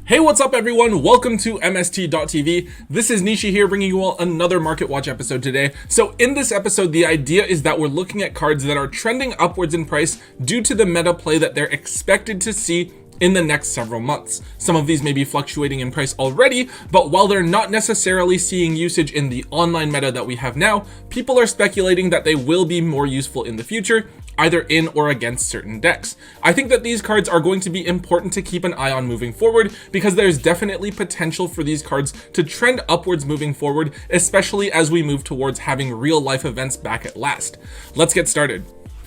Hey, what's up everyone? Welcome to MST.TV. This is Nishi here bringing you all another Market Watch episode today. So in this episode, the idea is that we're looking at cards that are trending upwards in price due to the meta play that they're expected to see in the next several months. Some of these may be fluctuating in price already, but while they're not necessarily seeing usage in the online meta that we have now, people are speculating that they will be more useful in the future, either in or against certain decks. I think that these cards are going to be important to keep an eye on moving forward because there's definitely potential for these cards to trend upwards moving forward, especially as we move towards having real life events back at last. Let's get started.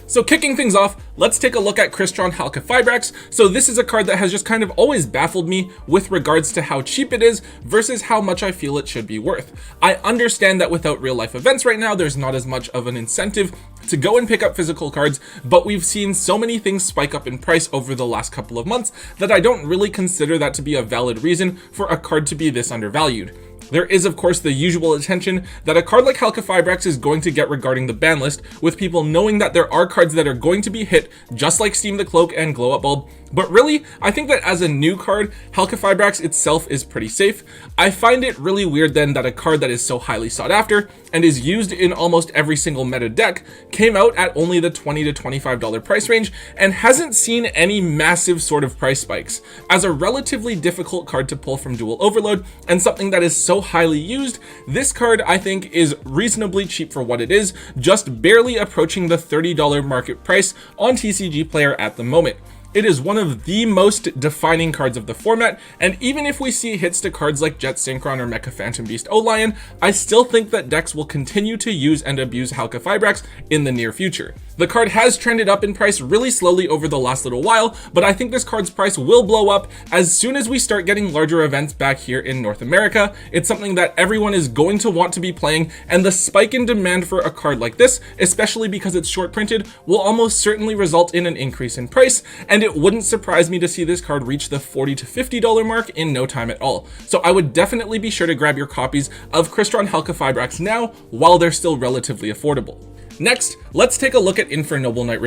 So kicking things off, let's take a look at Crystron Alka fibrex. So this is a card that has just kind of always baffled me with regards to how cheap it is versus how much I feel it should be worth. I understand that without real life events right now, there's not as much of an incentive to go and pick up physical cards, but we've seen so many things spike up in price over the last couple of months that I don't really consider that to be a valid reason for a card to be this undervalued. There is of course the usual attention that a card like Alka fibrex is going to get regarding the ban list, with people knowing that there are cards that are going to be hit just like Steam the Cloak and Glow Up Bulb. But really, I think that as a new card, Alka fibrex itself is pretty safe. I find it really weird then that a card that is so highly sought after and is used in almost every single meta deck came out at only the $20 to $25 price range and hasn't seen any massive sort of price spikes. As a relatively difficult card to pull from Dual Overload and something that is so highly used, this card I think is reasonably cheap for what it is, just barely approaching the $30 market price on TCG Player at the moment. It is one of the most defining cards of the format, and even if we see hits to cards like Jet Synchron or Mecha Phantom Beast O-Lion, I still think that decks will continue to use and abuse Alka fibrex in the near future. The card has trended up in price really slowly over the last little while, but I think this card's price will blow up as soon as we start getting larger events back here in North America. It's something that everyone is going to want to be playing, and the spike in demand for a card like this, especially because it's short printed, will almost certainly result in an increase in price, and it wouldn't surprise me to see this card reach the $40 to $50 mark in no time at all. So I would definitely be sure to grab your copies of Crystron Alka fibrex now while they're still relatively affordable. Next, let's take a look at Infernal Knight,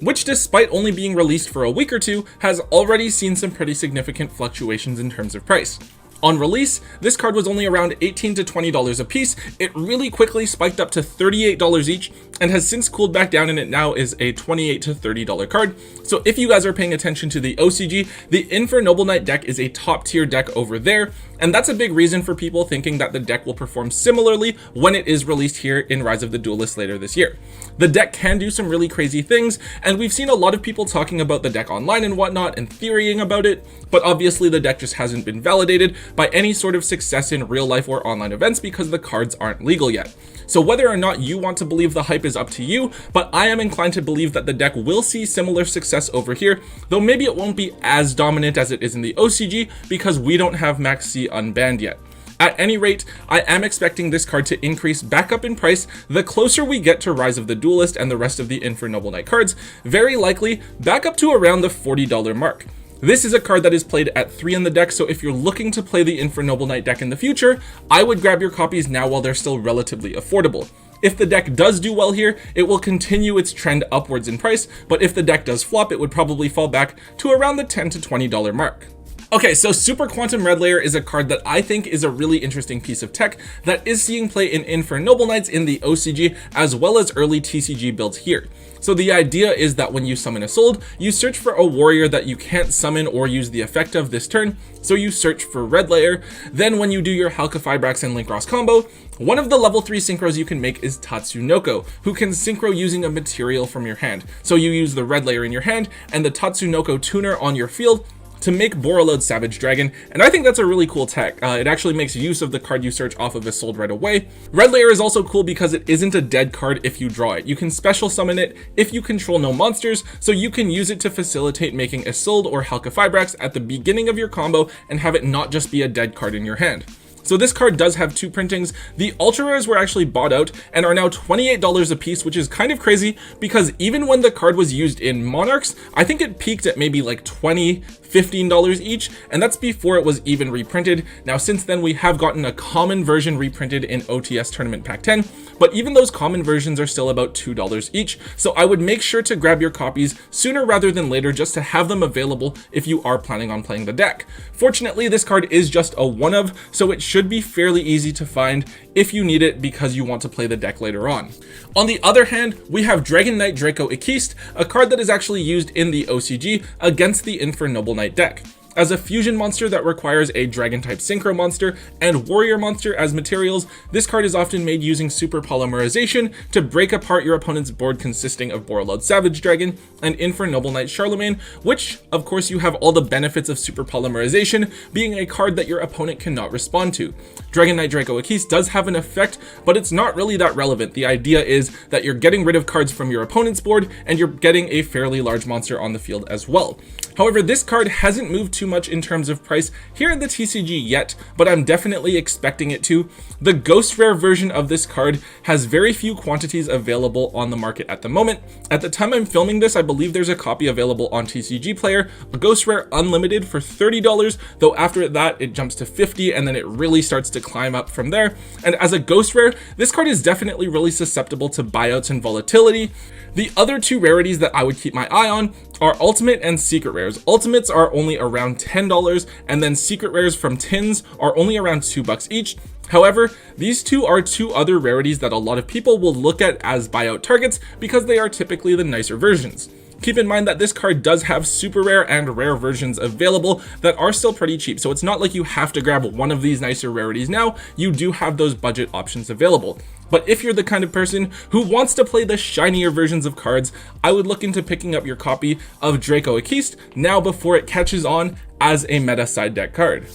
which despite only being released for a week or two, has already seen some pretty significant fluctuations in terms of price. On release, this card was only around $18 to $20 a piece. It really quickly spiked up to $38 each and has since cooled back down, and it now is a $28 to $30 card. So if you guys are paying attention to the OCG, the Infernal Knight deck is a top tier deck over there, and that's a big reason for people thinking that the deck will perform similarly when it is released here in Rise of the Duelist later this year. The deck can do some really crazy things, and we've seen a lot of people talking about the deck online and whatnot and theorying about it, but obviously the deck just hasn't been validated by any sort of success in real life or online events because the cards aren't legal yet. So whether or not you want to believe the hype is up to you, but I am inclined to believe that the deck will see similar success over here, though maybe it won't be as dominant as it is in the OCG because we don't have Max C unbanned yet. At any rate, I am expecting this card to increase back up in price the closer we get to Rise of the Duelist and the rest of the Infernal Knight cards, very likely back up to around the $40 mark. This is a card that is played at 3 in the deck, so if you're looking to play the Infernal Knight deck in the future, I would grab your copies now while they're still relatively affordable. If the deck does do well here, it will continue its trend upwards in price, but if the deck does flop, it would probably fall back to around the $10 to $20 mark. Okay, so Super Quantum Red Layer is a card that I think is a really interesting piece of tech that is seeing play in Infernal Knights in the OCG as well as early TCG builds here. So the idea is that when you summon a sold, you search for a warrior that you can't summon or use the effect of this turn, so you search for Red Layer. Then when you do your Alka fibrex and Link Ross combo, one of the level 3 synchros you can make is Tatsunoko, who can synchro using a material from your hand. So you use the Red Layer in your hand and the Tatsunoko tuner on your field to make Borreload Savage Dragon, and I think that's a really cool tech. It actually makes use of the card you search off of Isolde right away. Red Layer is also cool because it isn't a dead card if you draw it. You can special summon it if you control no monsters, so you can use it to facilitate making Isolde or Alka fibrex at the beginning of your combo and have it not just be a dead card in your hand. So this card does have 2 printings. The ultra rares were actually bought out and are now $28 a piece, which is kind of crazy because even when the card was used in Monarchs, I think it peaked at maybe like $15 each, and that's before it was even reprinted. Now since then we have gotten a common version reprinted in OTS Tournament Pack 10, but even those common versions are still about $2 each, so I would make sure to grab your copies sooner rather than later just to have them available if you are planning on playing the deck. Fortunately, this card is just a one of, so it should be fairly easy to find if you need it because you want to play the deck later on. On the other hand, we have Knight Dracoequiste, a card that is actually used in the OCG against the Infernal Knight deck. As a fusion monster that requires a dragon type synchro monster and warrior monster as materials, this card is often made using super polymerization to break apart your opponent's board consisting of Borreload Savage Dragon and Infernal Knight Charlemagne, which of course you have all the benefits of super polymerization being a card that your opponent cannot respond to. Knight Dracoequiste does have an effect, but it's not really that relevant. The idea is that you're getting rid of cards from your opponent's board and you're getting a fairly large monster on the field as well. However, this card hasn't moved too much in terms of price here in the TCG yet, but I'm definitely expecting it to. The Ghost Rare version of this card has very few quantities available on the market at the moment. At the time I'm filming this, I believe there's a copy available on TCG Player, a Ghost Rare Unlimited for $30, though after that it jumps to $50 and then it really starts to climb up from there. And as a Ghost Rare, this card is definitely really susceptible to buyouts and volatility. The other 2 rarities that I would keep my eye on are Ultimate and Secret Rares. Ultimates are only around $10, and then Secret Rares from tins are only around $2 each. However, these 2 are 2 other rarities that a lot of people will look at as buyout targets because they are typically the nicer versions. Keep in mind that this card does have super rare and rare versions available that are still pretty cheap, so it's not like you have to grab one of these nicer rarities now. You do have those budget options available. But if you're the kind of person who wants to play the shinier versions of cards, I would look into picking up your copy of Dracoequiste now before it catches on as a meta side deck card.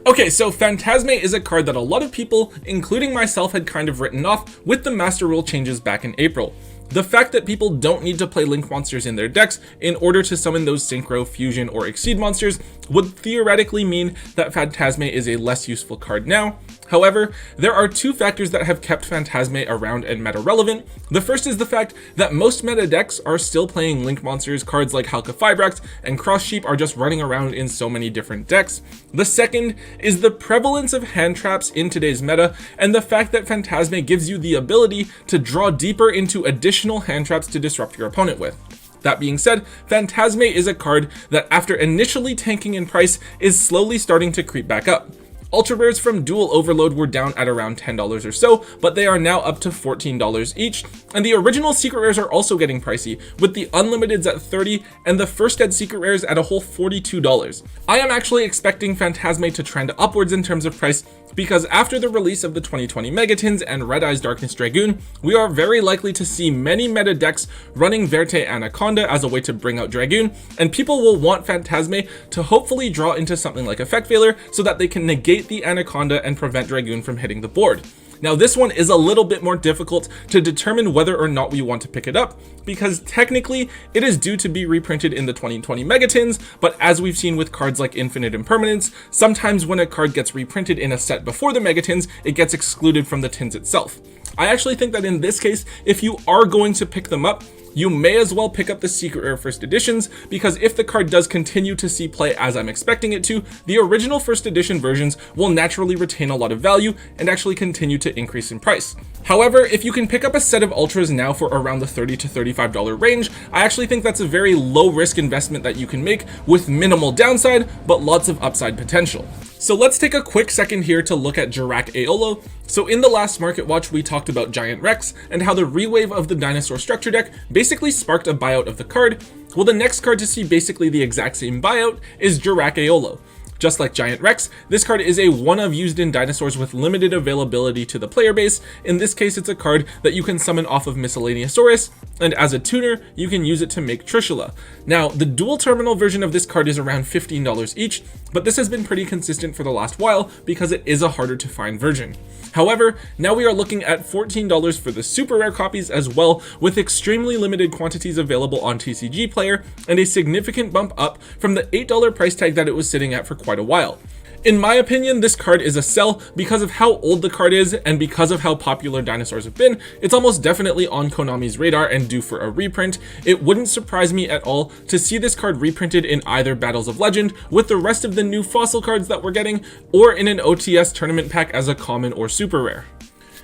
Okay, so Fantasma is a card that a lot of people, including myself, had kind of written off with the Master Rule changes back in April. The fact that people don't need to play Link monsters in their decks in order to summon those Synchro, Fusion, or Exceed monsters would theoretically mean that Fantasma is a less useful card now. However, there are 2 factors that have kept Fantasma around and meta relevant. The first is the fact that most meta decks are still playing Link monsters. Cards like Alka Fibrex and Cross Sheep are just running around in so many different decks. The second is the prevalence of hand traps in today's meta and the fact that Fantasma gives you the ability to draw deeper into additional hand traps to disrupt your opponent with. That being said, Fantasma is a card that after initially tanking in price is slowly starting to creep back up. Ultra Rares from Dual Overload were down at around $10 or so, but they are now up to $14 each, and the original Secret Rares are also getting pricey, with the Unlimiteds at $30 and the First Ed Secret Rares at a whole $42. I am actually expecting Fantasma to trend upwards in terms of price, because after the release of the 2020 Megatins and Red Eyes Darkness Dragoon, we are very likely to see many meta decks running Verte Anaconda as a way to bring out Dragoon, and people will want Fantasma to hopefully draw into something like Effect Veiler so that they can negate the Anaconda and prevent Dragoon from hitting the board. Now this one is a little bit more difficult to determine whether or not we want to pick it up, because technically it is due to be reprinted in the 2020 Megatins, but as we've seen with cards like Infinite Impermanence, sometimes when a card gets reprinted in a set before the Megatins, it gets excluded from the tins itself. I actually think that in this case, if you are going to pick them up, you may as well pick up the Secret Rare First Editions, because if the card does continue to see play as I'm expecting it to, the original First Edition versions will naturally retain a lot of value and actually continue to increase in price. However, if you can pick up a set of Ultras now for around the $30 to $35 range, I actually think that's a very low risk investment that you can make with minimal downside, but lots of upside potential. So let's take a quick second here to look at Giragiola. So in the last Market Watch, we talked about Giant Rex and how the rewave of the Dinosaur Structure deck basically sparked a buyout of the card. Well, the next card to see basically the exact same buyout is Giragiola. Just like Giant Rex, this card is a one of used in dinosaurs with limited availability to the player base. In this case, it's a card that you can summon off of Miscellaneousaurus, and as a tuner, you can use it to make Trishula. Now, the dual terminal version of this card is around $15 each, but this has been pretty consistent for the last while because it is a harder to find version. However, now we are looking at $14 for the super rare copies as well, with extremely limited quantities available on TCG Player and a significant bump up from the $8 price tag that it was sitting at for quite a while. In my opinion, this card is a sell because of how old the card is and because of how popular dinosaurs have been. It's almost definitely on Konami's radar and due for a reprint. It wouldn't surprise me at all to see this card reprinted in either Battles of Legend with the rest of the new fossil cards that we're getting, or in an OTS tournament pack as a common or super rare.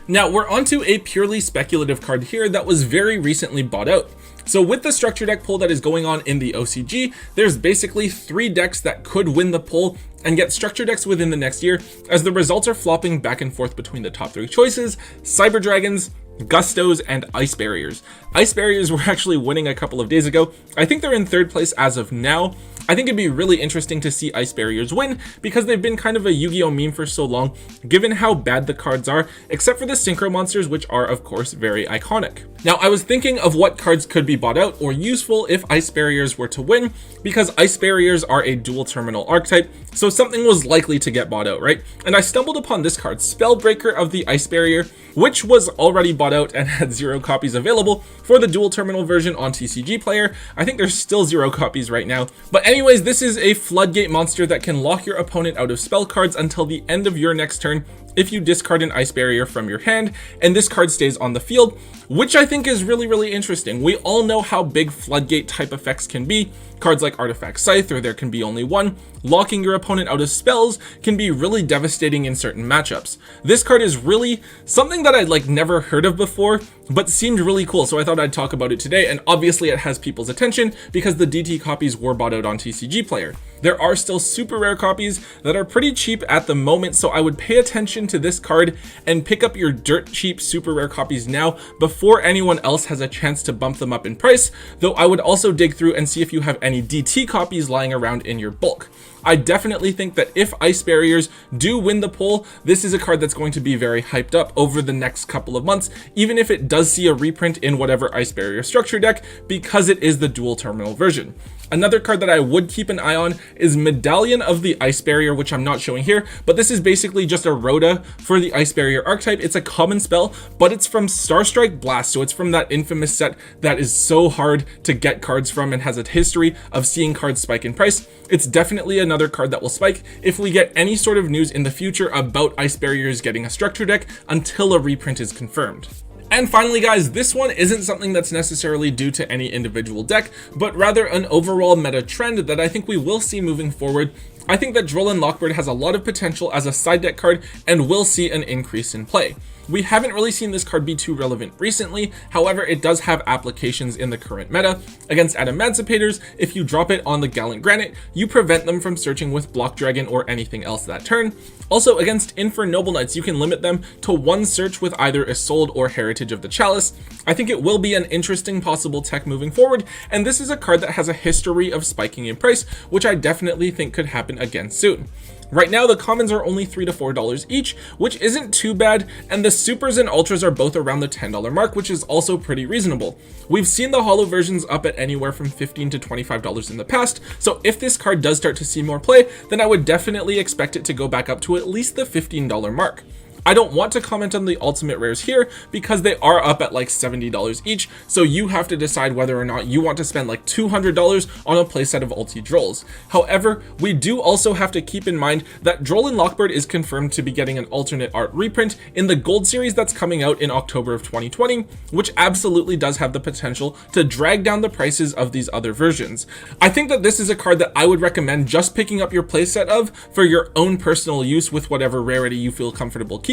Now we're onto a purely speculative card here that was very recently bought out. So with the structure deck poll that is going on in the OCG, there's basically 3 decks that could win the poll and get structure decks within the next year, as the results are flopping back and forth between the top 3 choices: Cyber Dragons, Gustos, and Ice Barriers. Ice Barriers were actually winning a couple of days ago. I think they're in 3rd place as of now. I think it'd be really interesting to see Ice Barriers win because they've been kind of a Yu-Gi-Oh meme for so long, given how bad the cards are, except for the Synchro Monsters, which are of course very iconic. Now I was thinking of what cards could be bought out or useful if Ice Barriers were to win, because Ice Barriers are a dual terminal archetype, so something was likely to get bought out, right? And I stumbled upon this card, Spellbreaker of the Ice Barrier, which was already bought out and had 0 copies available for the dual terminal version on TCG Player. I think there's still 0 copies right now. But anyways, this is a floodgate monster that can lock your opponent out of spell cards until the end of your next turn if you discard an Ice Barrier from your hand, and this card stays on the field, which I think is really interesting. We all know how big floodgate type effects can be. Cards like Artifact Scythe, or There Can Be Only One, locking your opponent out of spells can be really devastating in certain matchups. This card is really something that I'd never heard of before, but seemed really cool, so I thought I'd talk about it today, and obviously it has people's attention because the DT copies were bought out on TCG Player. There are still super rare copies that are pretty cheap at the moment, so I would pay attention to this card and pick up your dirt cheap super rare copies now before anyone else has a chance to bump them up in price, though I would also dig through and see if you have any DT copies lying around in your bulk. I definitely think that if Ice Barriers do win the poll, this is a card that's going to be very hyped up over the next couple of months, even if it does see a reprint in whatever Ice Barrier structure deck, because it is the dual terminal version. Another card that I would keep an eye on is Medallion of the Ice Barrier, which I'm not showing here, but this is basically just a Rhoda for the Ice Barrier archetype. It's a common spell, but it's from Starstrike Blast, so it's from that infamous set that is so hard to get cards from and has a history of seeing cards spike in price. It's definitely another card that will spike if we get any sort of news in the future about Ice Barriers getting a structure deck until a reprint is confirmed. And finally guys, this one isn't something that's necessarily due to any individual deck, but rather an overall meta trend that I think we will see moving forward. I think that Drillin Lockbird has a lot of potential as a side deck card and will see an increase in play. We haven't really seen this card be too relevant recently, however it does have applications in the current meta. Against Adamantimators, if you drop it on the Gallant Granite, you prevent them from searching with Block Dragon or anything else that turn. Also against Infernal Knights, you can limit them to 1 search with either Isolde or Heritage of the Chalice. I think it will be an interesting possible tech moving forward, and this is a card that has a history of spiking in price, which I definitely think could happen again soon. Right now, the commons are only $3 to $4 each, which isn't too bad, and the supers and ultras are both around the $10 mark, which is also pretty reasonable. We've seen the holo versions up at anywhere from $15 to $25 in the past, so if this card does start to see more play, then I would definitely expect it to go back up to at least the $15 mark. I don't want to comment on the ultimate rares here because they are up at $70 each, so you have to decide whether or not you want to spend $200 on a playset of ulti Drolls. However, we do also have to keep in mind that Drillin Lockbird is confirmed to be getting an alternate art reprint in the gold series that's coming out in October of 2020, which absolutely does have the potential to drag down the prices of these other versions. I think that this is a card that I would recommend just picking up your playset of for your own personal use with whatever rarity you feel comfortable keeping,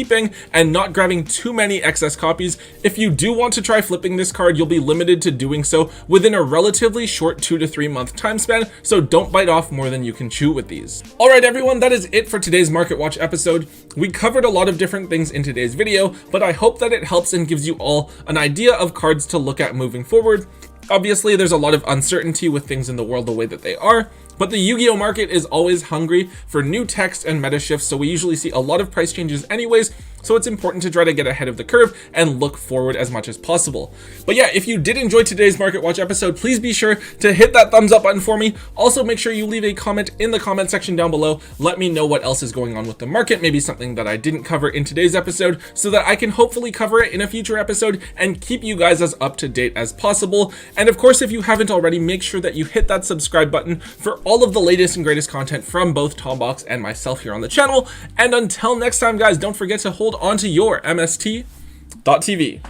and not grabbing too many excess copies. If you do want to try flipping this card, you'll be limited to doing so within a relatively short 2 to 3 month time span, so don't bite off more than you can chew with these. Alright everyone, that is it for today's Market Watch episode. We covered a lot of different things in today's video, but I hope that it helps and gives you all an idea of cards to look at moving forward. Obviously, there's a lot of uncertainty with things in the world the way that they are, but the Yu-Gi-Oh market is always hungry for new text and meta shifts, so we usually see a lot of price changes anyways, so it's important to try to get ahead of the curve and look forward as much as possible. But yeah, if you did enjoy today's Market Watch episode, please be sure to hit that thumbs up button for me. Also, make sure you leave a comment in the comment section down below. Let me know what else is going on with the market, maybe something that I didn't cover in today's episode, so that I can hopefully cover it in a future episode and keep you guys as up to date as possible. And of course, if you haven't already, make sure that you hit that subscribe button for all of the latest and greatest content from both Tombox and myself here on the channel. And until next time, guys, don't forget to hold on to your MST.TV.